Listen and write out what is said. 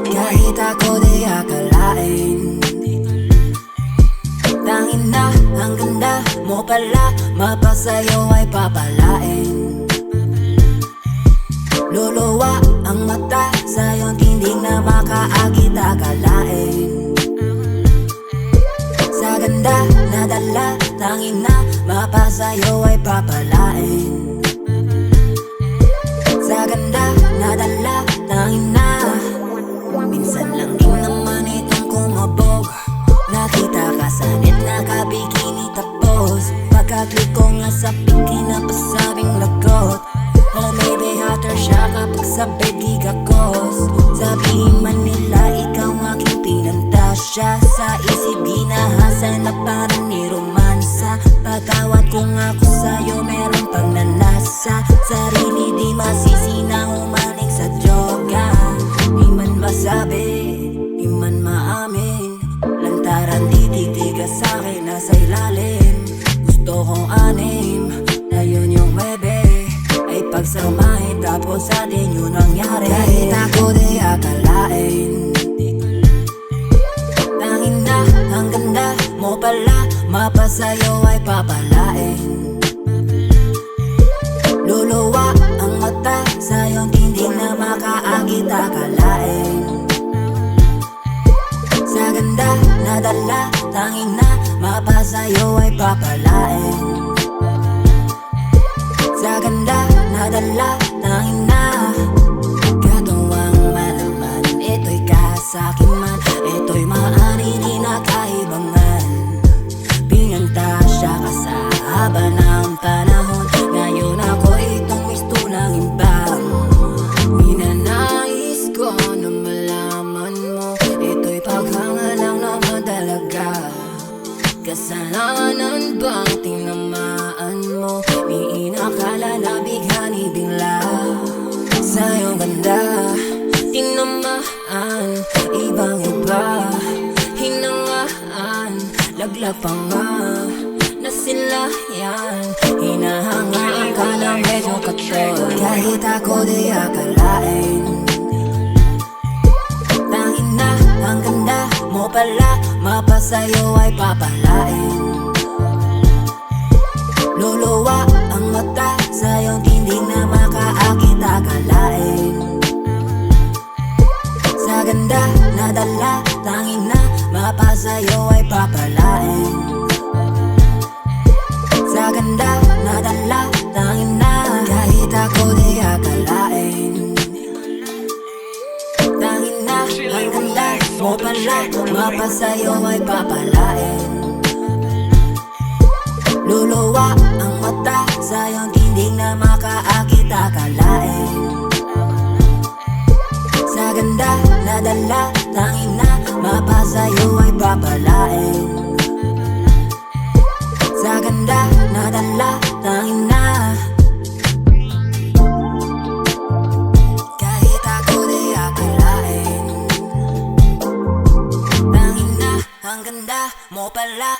Kahit ako di akalain, tangin na ang ganda mo pala, mapasayo ay papalain. Luluwa ang mata sa'yo'y hindi na makaakit akalain. Sa ganda na dala, tangin na mapasayo ay papalain. Sa ganda na dala, tangin na. Minsan lang din naman itong kumabog, nakita ka sa net, nakabikini tapos pagkaklik ko nga sa piki na pasabing lagot. Oh maybe hotter siya kapag sa bed gigakos. Sabihin man nila ikaw aking pinantasya, sa isip ginahasa na parang ni romansa. Pagkawat kung ako sa'yo meron pang nanasa, sarili di masisi na umaling sa droga. Di man masabi, di man maamin, lantaran titigas sa'kin nasa ilalim. Gusto kong anim, na yun yung bebe, ay pagsamahin tapos atin yun nangyari. Kahit ako di akalain, tangin na ang ganda mo pala, mapasayo ay papalain. Luluwa ang mata sa'yo'y hindi na makaakit akalain. Sa ganda na dala, tangin na mapasayo ay papalain. Sa ganda na dala, tangin na. Katuwang malaman, ito'y kasa'kin man, ito'y maaari di nakaibangan. Pinantasya ka sa haba ng panahon, ngayon ako itong gusto ng imbang. Minanais ko na malaman mo, ito'y paghanga lang naman talaga. Kasalanan bang tinamaan mo? Di inakala na bighani bigla. Sa iyong ganda, tinamaan, ibang iba. Hinangaan, laglag pa nga na sila yan. Hinahangaan ka na medyo katol. Kahit ako di akalain, tangin na ang ganda mo pala, mapasayo ay papalain. Luluwa ang mata sa'yo'y hindi na makaakit akalain. Sa ganda na dala, tangin na mapasayo ay papalain. Sa ganda na dala, tangin na. Kahit ako di akalain, tangin na ang ganda mo pala, mapasayo ay papalain. Luluwa ang mata sa'yo'y hindi na makaakit akalain. Sa ganda na dala, tangin na mapasayo ay papalain. Sa ganda na dala, tangin na. Kahit ako di akalain, tangin na ang ganda mo pala,